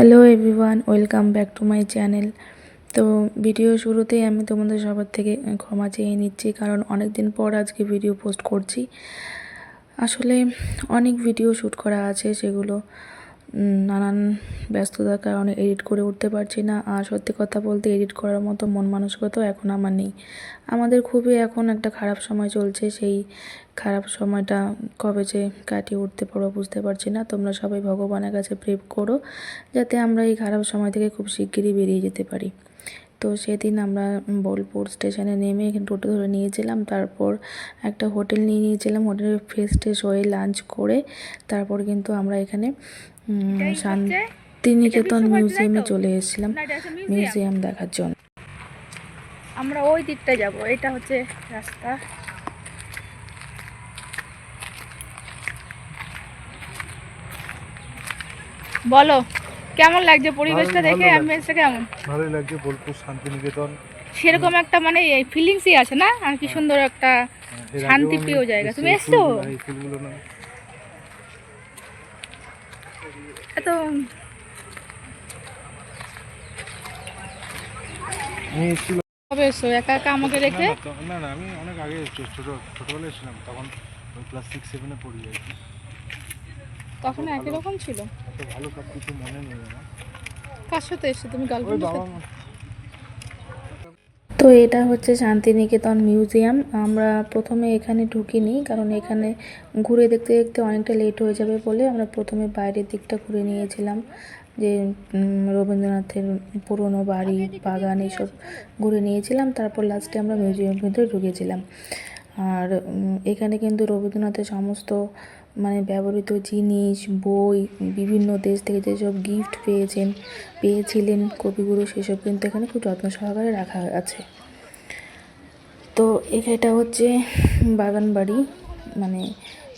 Hello everyone, welcome back to my channel. তো video শুরুতেই আমি তোমাদের সবার থেকে ক্ষমা চেয়ে নিচ্ছি, কারণ অনেক দিন পর আজকে ভিডিও পোস্ট করছি। আসলে অনেক ভিডিও শ্যুট করা আছে, সেগুলো নানান ব্যস্ততার কারণে এডিট করে উঠতে পারছি না। আর সত্যি কথা বলতে এডিট করার মতো মন মানসিকতাও এখন আমার নেই। আমাদের খুবই এখন একটা খারাপ সময় চলছে, সেই খারাপ সময়টা কবে যে কাটিয়ে উঠতে পারবো বুঝতে পারছি না। তোমরা সবাই ভগবানের কাছে প্রে করো যাতে আমরা এই খারাপ সময় থেকে খুব শিগগিরই বেরিয়ে যেতে পারি। তো সেদিন আমরা বোলপুর স্টেশনে নেমে এখানে টোটো ধরে নিয়েছিলাম, তারপর একটা হোটেল নিয়ে নিয়েছিলাম। হোটেলে ফ্রেশ ট্রেশ হয়ে লাঞ্চ করে তারপর কিন্তু আমরা এখানে শান্তিনিকেতন মিউজিয়ামে চলে এসেছিলাম মিউজিয়াম দেখার জন্য। আমরা ওই দিকটা যাব, এটা হচ্ছে রাস্তা। বলো কেমন লাগছে পরিবেশটা দেখে? অ্যাম্বিয়েন্সটা কেমন? ভালোই লাগছে। বোলপুর শান্তিনিকেতন সেরকম একটা মানে এই ফিলিংসই আছে না? আর কি সুন্দর একটা শান্তিপ্রিয় জায়গা। তুমি এসছো? এত কবে এসছো একা একা আমাকে রেখে? না না, আমি অনেক আগে ছোটবেলায় এসেছিলাম, তখন ওই ক্লাস 6-7-এ পড়ি আর কি। তখন একই রকম ছিল, এত ভালো সব কিছু মনে নেই আমার। কার সাথে এসছো তুমি? গার্লফ্রেন্ড? তো এটা হচ্ছে শান্তিনিকেতন মিউজিয়াম। আমরা প্রথমে এখানে ঢুকিনি, কারণ এখানে ঘুরে দেখতে দেখতে অনেকটা লেট হয়ে যাবে বলে আমরা প্রথমে বাইরের দিকটা ঘুরে নিয়েছিলাম, যে রবীন্দ্রনাথের পুরনো বাড়ি, বাগান এসব ঘুরে নিয়েছিলাম। তারপর লাস্টে আমরা মিউজিয়ামের ভিতরে ঢুকেছিলাম। আর এখানে কিন্তু রবীন্দ্রনাথের সমস্ত মানে ব্যবহৃত জিনিস, বই, বিভিন্ন দেশ থেকে যেসব গিফট পেয়েছিলেন কবিগুরু, সেসব কিন্তু এখানে খুব যত্ন সহকারে রাখা আছে। তো এটা হচ্ছে বাগান বাড়ি, মানে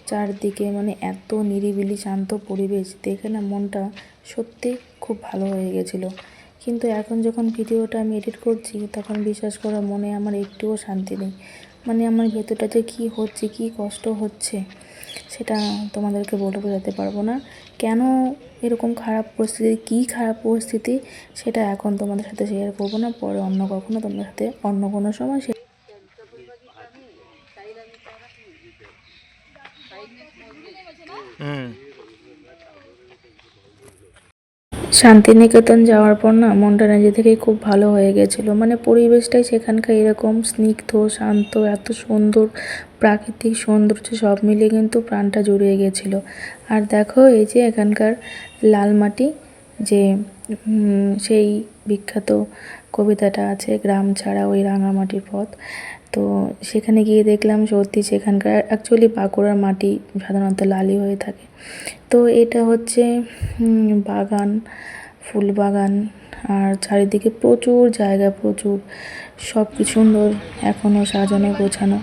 চারদিকে মানে এত নিরিবিলি শান্ত পরিবেশ দেখে না মনটা সত্যি খুব ভালো হয়ে গেছিলো। কিন্তু এখন যখন ভিডিওটা আমি এডিট করছি তখন বিশ্বাস করা মনে আমার একটুও শান্তি নেই। মানে আমার ভেতরটা যে কী হচ্ছে, কী কষ্ট হচ্ছে, সেটা তোমাদেরকে বলে বোঝাতে পারবো না। কেন এরকম খারাপ পরিস্থিতি, কী খারাপ পরিস্থিতি, সেটা এখন তোমাদের সাথে শেয়ার করবো না, পরে অন্য কখনো তোমাদের সাথে অন্য কোনো সময়। শান্তিনিকেতন যাওয়ার পর না মনটা নিজে থেকেই খুব ভালো হয়ে গেছিলো। মানে পরিবেশটাই সেখানকার এরকম স্নিগ্ধ, শান্ত, এত সুন্দর প্রাকৃতিক সৌন্দর্য সব মিলিয়ে কিন্তু প্রাণটা জুড়িয়ে গেছিলো। আর দেখো এই যে এখানকার লাল মাটি, যে সেই বিখ্যাত কবিতাটা আছে, গ্রাম ছাড়া ওই রাঙামাটির পথ। তো সেখানে গিয়ে দেখলাম সত্যি সেখানকার অ্যাকচুয়ালি বাঁকুড়ার মাটি সাধারণত লালই হয়ে থাকে। তো এটা হচ্ছে বাগান, ফুল বাগান, আর চারিদিকে প্রচুর জায়গা, প্রচুর সব কিছু সুন্দর, এখনও সাজানো গোছানো,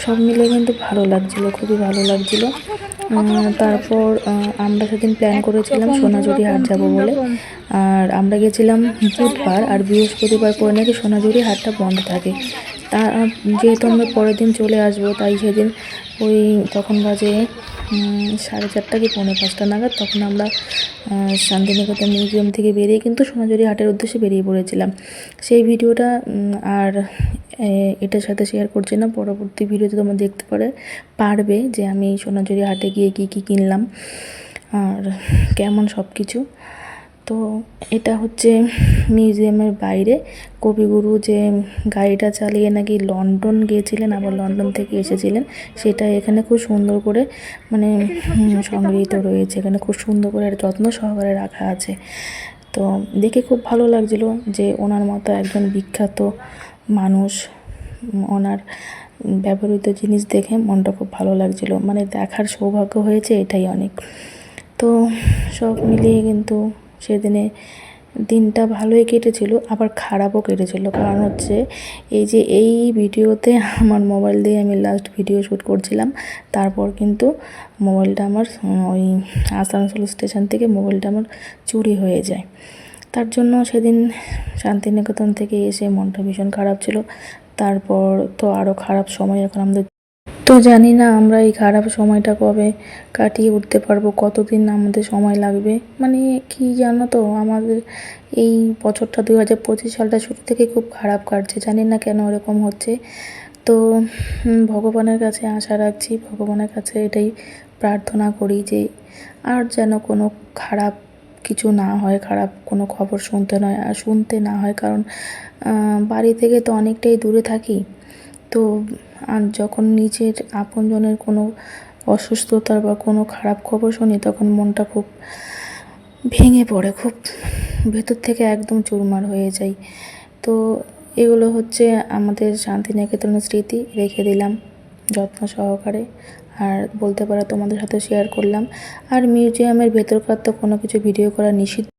সব মিলে কিন্তু ভালো লাগছিলো, খুবই ভালো লাগছিলো। তারপর আমরা সেদিন প্ল্যান করেছিলাম সোনাঝুরি হাট যাব বলে, আর আমরা গেছিলাম বুধবার, আর বৃহস্পতিবার করে নাকি সোনাঝুরি হাটটা বন্ধ থাকে। তা যেহেতু আমরা পরের দিন চলে আসবো, তাই সেদিন ওই তখন বাজে 4:30 কি 4:45 নাগাদ, তখন আমরা শান্তিনিকেতন মিউজিয়াম থেকে বেরিয়ে কিন্তু সোনাঝুরি হাটের উদ্দেশ্যে বেরিয়ে পড়েছিলাম। সেই ভিডিওটা আর এটার সাথে শেয়ার করছি না, পরবর্তী ভিডিওতে তোমরা দেখতে পারবে যে আমি সোনাঝুরি হাটে গিয়ে কী কী কিনলাম আর কেমন সব কিছু। তো এটা হচ্ছে মিউজিয়ামের বাইরে। কবিগুরু যে গাড়িটা চালিয়ে নাকি লন্ডন গিয়েছিলেন, আবার লন্ডন থেকে এসেছিলেন, সেটা এখানে খুব সুন্দর করে মানে সংগৃহীত রয়েছে। এখানে খুব সুন্দর করে যত্ন সহকারে রাখা আছে। তো দেখে খুব ভালো লাগছিলো যে ওনার মতো একজন বিখ্যাত মানুষ, ওনার ব্যবহৃত জিনিস দেখে মনটা খুব ভালো লাগছিলো। মানে দেখার সৌভাগ্য হয়েছে, এটাই অনেক। তো সব মিলিয়ে কিন্তু সেদিনে দিনটা ভালোই কেটেছিল, আবার খারাপও কেটেছিল। কারণ হচ্ছে এই ভিডিওতে আমার মোবাইল দিয়ে আমি লাস্ট ভিডিও শ্যুট করছিলাম, তারপর কিন্তু মোবাইলটা আমার ওই আসানসোল স্টেশন থেকে মোবাইলটা আমার চুরি হয়ে যায়। তার জন্য সেদিন শান্তিনিকেতন থেকে এসে মনটা ভীষণ খারাপ ছিল। তারপর তো আরও খারাপ সময় এখন আমাদের। তো জানি না আমরা এই খারাপ সময়টা কবে কাটিয়ে উঠতে পারবো, কতদিন আমাদের সময় লাগবে। মানে কি জানো তো, আমাদের এই বছরটা 2025 সালটা শুরু থেকে খুব খারাপ কাটছে, জানি না কেন এরকম হচ্ছে। তো ভগবানের কাছে আশা রাখছি, ভগবানের কাছে এটাই প্রার্থনা করি যে আর যেন কোনো খারাপ কিছু না হয়, খারাপ কোনো খবর শুনতে না হয়। কারণ বাড়ি থেকে তো অনেকটাই দূরে থাকি, তো আর যখন নিজের আপনজনের কোনো অসুস্থতার বা কোনো খারাপ খবর শুনি তখন মনটা খুব ভেঙে পড়ে, খুব ভেতর থেকে একদম চুরমার হয়ে যায়। তো এগুলো হচ্ছে আমাদের শান্তিনিকেতনের স্মৃতি, রেখে দিলাম যত্ন সহকারে। আর বলতে পারো তোমাদের সাথে শেয়ার করলাম। আর মিউজিয়ামের ভেতরকার তো কোনো কিছু ভিডিও করা নিষিদ্ধ।